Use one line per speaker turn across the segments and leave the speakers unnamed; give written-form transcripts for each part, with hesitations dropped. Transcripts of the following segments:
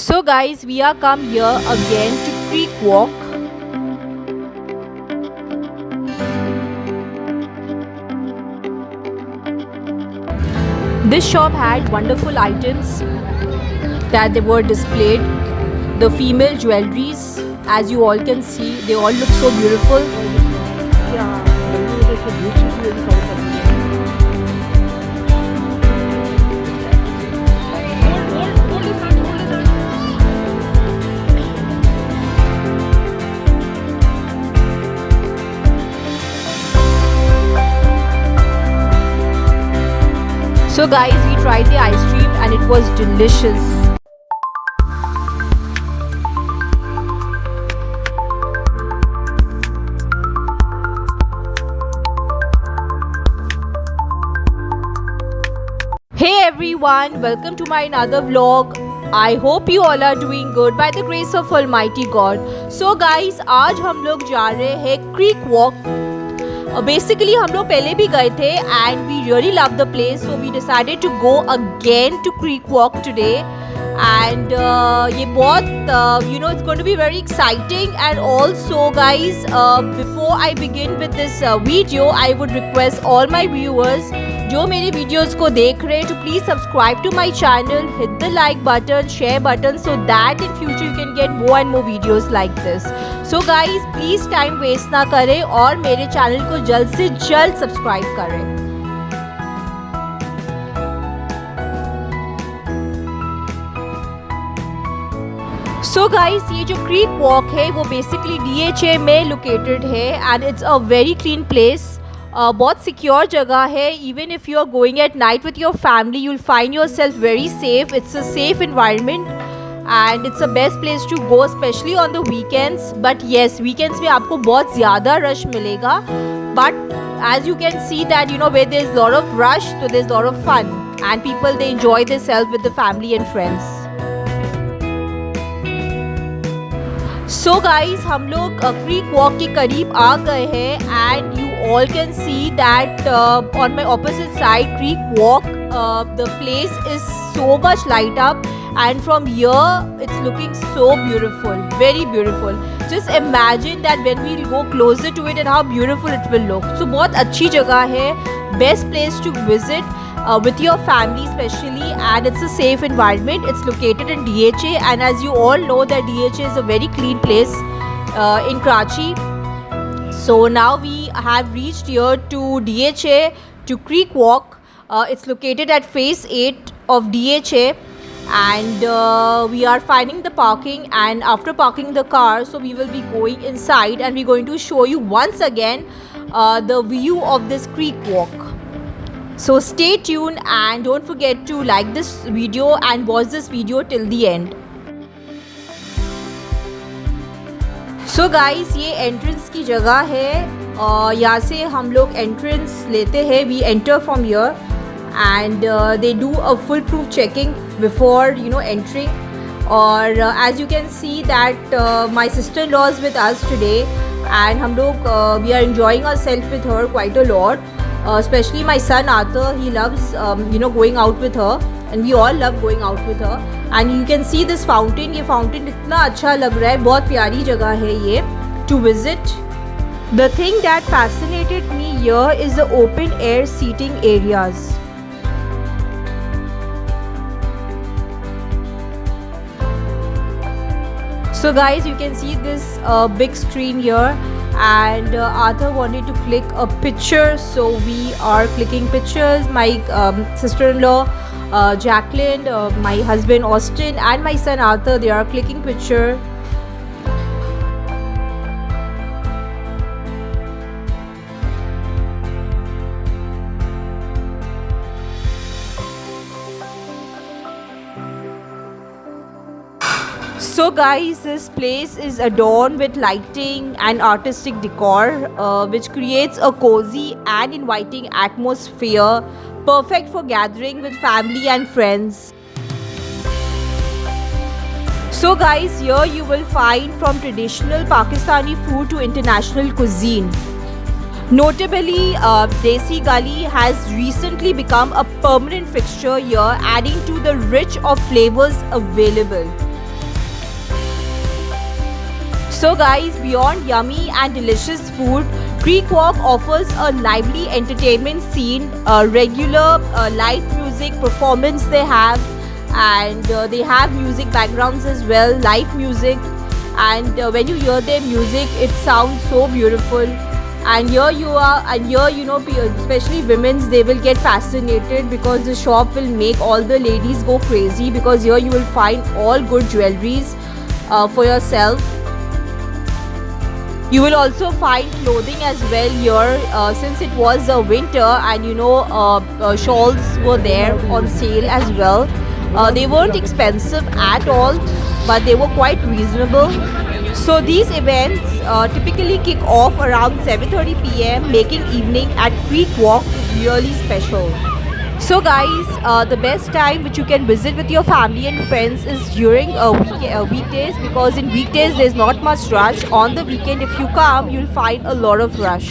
So guys, we are come here again to Creek Walk. This shop had wonderful items that they were displayed. The female jewelries, as you all can see, they all look so beautiful. So guys, we tried the ice cream and it was delicious. Hey everyone, welcome to my another vlog. I hope you all are doing good by the grace of Almighty God. So guys, आज हम लोग जा रहे हैं Creek Walk. Basically हम लोग पहले भी गए थे and we really love the place, so we decided to go again to Creek Walk today. And ये बहुत it's going to be very exciting. And also guys, before I begin with this video, I would request all my viewers जो मेरे videos को देख रहे हैं to please subscribe to my channel, hit the like button, share button, so that in future you can get more and more videos like this. So guys, please time waste ना करें और मेरे channel को जल्द से जल्द subscribe करें. So guys, ये जो क्रीक वॉक है वो बेसिकली DHA में लोकेटेड है and it's a very clean place. बहुत सिक्योर जगह है. Even if you are going at night with your family you will find yourself very safe. It's a safe environment and it's a best place to go especially on the weekends. But yes, weekends में आपको बहुत ज़्यादा rush मिलेगा. But as you can see that where there is lot of rush, so there is lot of fun and people they enjoy themselves with the family and friends. So guys, हम लोग creek walk के करीब आ गए हैं and you all can see that on my opposite side creek walk the place is so much light up and from here it's looking so beautiful, very beautiful. Just imagine that when we go closer to it and how beautiful it will look. So बहुत अच्छी जगह है, best place to visit with your family especially, and it's a safe environment. It's located in DHA and as you all know that DHA is a very clean place in Karachi. So now we have reached here to DHA, to Creek Walk. It's located at phase 8 of DHA. And we are finding the parking, and after parking the car, so we will be going inside and we're going to show you once again the view of this creek walk. So stay tuned and don't forget to like this video and watch this video till the end. So guys, ये entrance की जगह है. यहाँ से हम लोग entrance लेते हैं. We enter from here and they do a foolproof checking before entering. Or as you can see that my sister-in-law is with us today and हम लोग we are enjoying ourselves with her quite a lot. Especially my son Arthur, he loves going out with her and we all love going out with her. And you can see this fountain. ये fountain इतना अच्छा लग रहा है, बहुत प्यारी जगह है ये to visit. The thing that fascinated me here is the open air seating areas. So guys, you can see this big screen here and Arthur wanted to click a picture, so we are clicking pictures. My sister-in-law Jacqueline, my husband Austin and my son Arthur, they are clicking picture. So guys, this place is adorned with lighting and artistic decor which creates a cozy and inviting atmosphere, perfect for gathering with family and friends. So guys, here you will find from traditional Pakistani food to international cuisine. Notably, Desi Gali has recently become a permanent fixture here, adding to the rich of flavors available. So guys, beyond yummy and delicious food, Creek Walk offers a lively entertainment scene, regular live music performance they have, and they have music backgrounds as well, live music. And when you hear their music, it sounds so beautiful. And here you are, and here especially women's, they will get fascinated because the shop will make all the ladies go crazy, because here you will find all good jewelries for yourself. You will also find clothing as well here, since it was winter, and shawls were there on sale as well. They weren't expensive at all, but they were quite reasonable. So these events typically kick off around 7:30 p.m., making evening at Creek Walk really special. So guys, the best time which you can visit with your family and friends is during weekdays, because in weekdays there's not much rush. On the weekend, if you come, you'll find a lot of rush.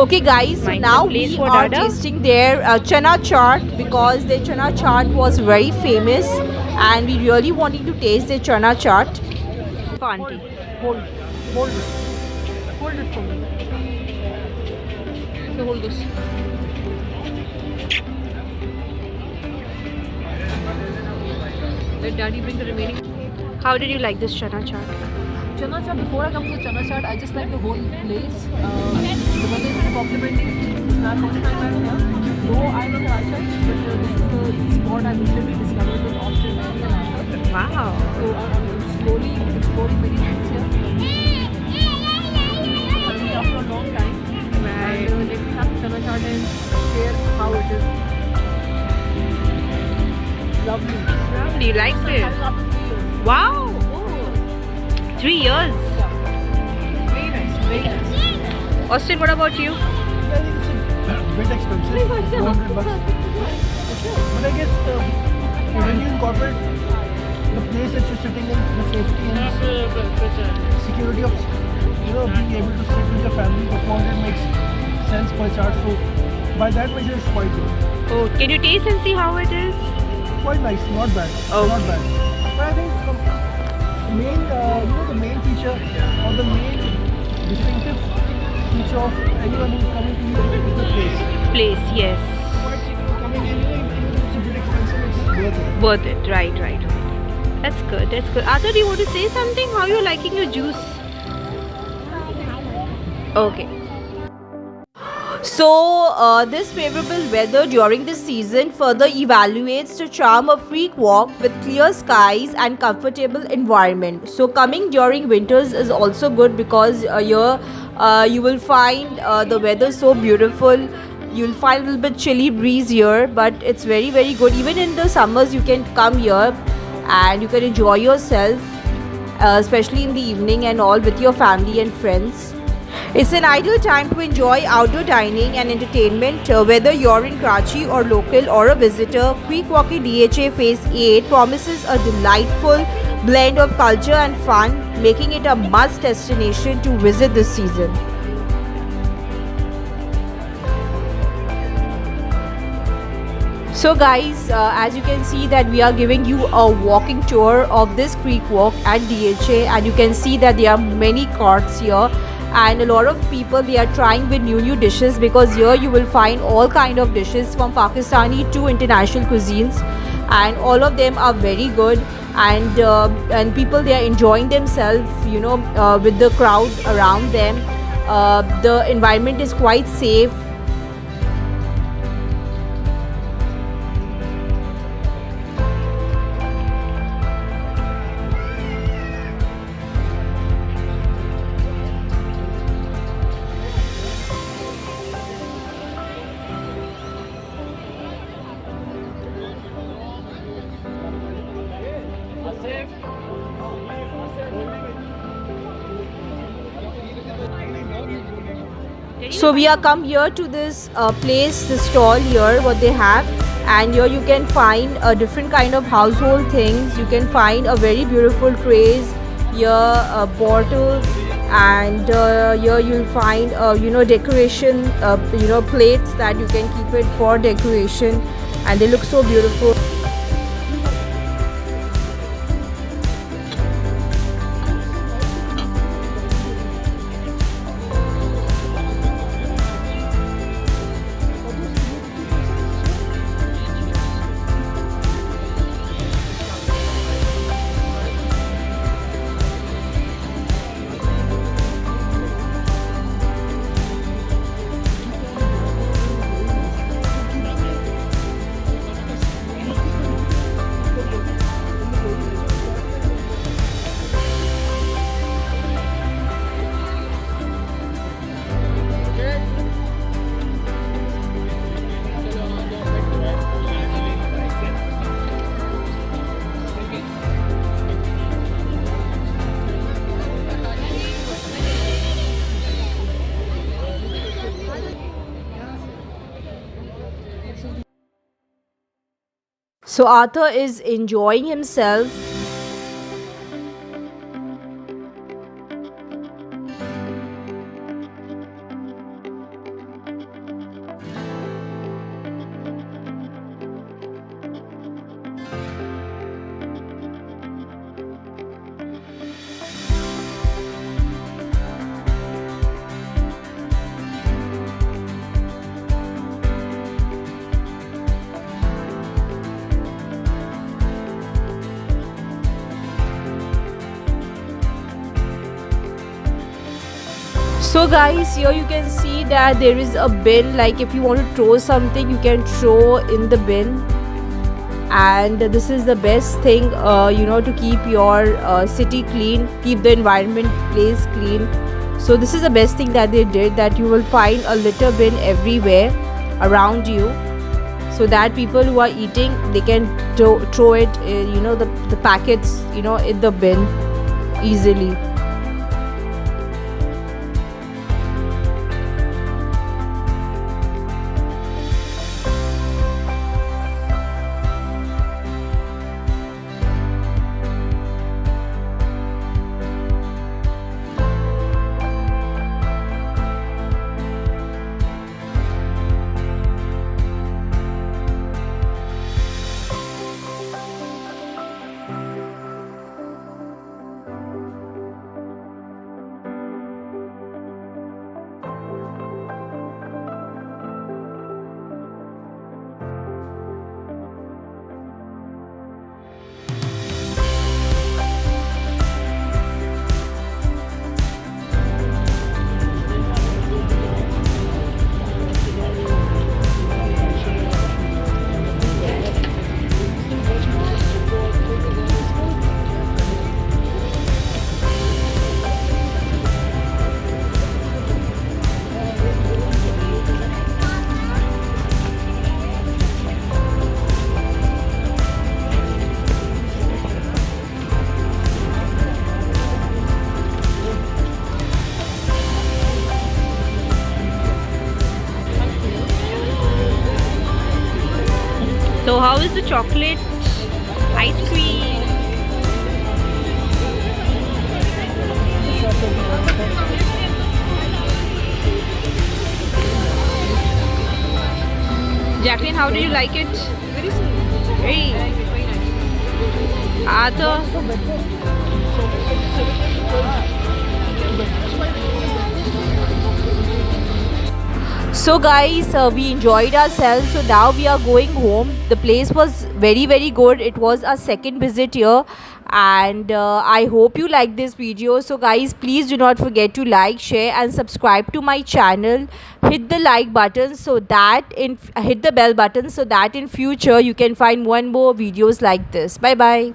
Okay guys, so now we are tasting their chana chaat, because their chana chaat was very famous and we really wanted to taste their chana chaat. Auntie,
Hold it. Hold it for me.
so hold this.
Let daddy bring the remaining.
How did you like this chana chaat?
Chana chaat, before I come to chana chaat, I just like the whole place. The weather is complimenting. It's my first time I'm here. Though I'm not Rajat, but this is the spot I recently discovered with option and Rajat.
Wow.
So I'm slowly exploring many things here. I'll be after a long time.
Right.
And let me have chana chaat and share how it is. Lovely.
Lovely, you liked it?
After 3 years.
Wow. Oh. 3 years.
Yeah. Very nice. Very nice.
Austin, what about you?
I think it's a bit expensive, 200 bucks. But I guess when you incorporate the place that you're sitting in, the safety and security of being able to sit with your family for 400 makes sense per chart. So by that measure, it's quite good.
Oh, can you taste and see how it is?
Quite nice, not bad.
Oh.
Not bad. But I think the main feature or the main distinctive feature of anyone who's coming to you is the place.
Place, yes.
But coming in, even if it's a bit expensive, it's worth it.
Worth it, right. That's good, that's good. Ada, do you want to say something? How are you liking your juice? Okay. So, this favorable weather during this season further evaluates the charm of Creek Walk with clear skies and comfortable environment. So, coming during winters is also good, because here you will find the weather so beautiful. You'll find a little bit chilly breeze here, but it's very good. Even in the summers, you can come here and you can enjoy yourself, especially in the evening and all with your family and friends. It's an ideal time to enjoy outdoor dining and entertainment, whether you're in Karachi or local or a visitor. Creek Walk DHA Phase 8 promises a delightful blend of culture and fun, making it a must destination to visit this season. So guys, as you can see that we are giving you a walking tour of this Creek Walk at DHA, and you can see that there are many carts here. And a lot of people, they are trying with new dishes, because here you will find all kind of dishes from Pakistani to international cuisines, and all of them are very good. And people, they are enjoying themselves, with the crowd around them. The environment is quite safe. So we are come here to this place, this stall here, what they have, and here you can find different kind of household things. You can find a very beautiful trays here, a bottle, and here you'll find decoration, plates that you can keep it for decoration, and they look so beautiful. So Arthur is enjoying himself. So guys, here you can see that there is a bin, like if you want to throw something you can throw in the bin. And this is the best thing, to keep your city clean, keep the environment place clean. So this is the best thing that they did, that you will find a litter bin everywhere around you, so that people who are eating, they can throw it, the packets, in the bin easily. So how is the chocolate ice cream? Jacqueline, how did you like it?
Very smooth.
Very.
Very nice.
Arthur. So guys, we enjoyed ourselves, so now we are going home. The place was very good. It was our second visit here, and I hope you like this video. So guys, please do not forget to like, share and subscribe to my channel. Hit the like button, so that hit the bell button, so that in future you can find more videos like this. Bye bye.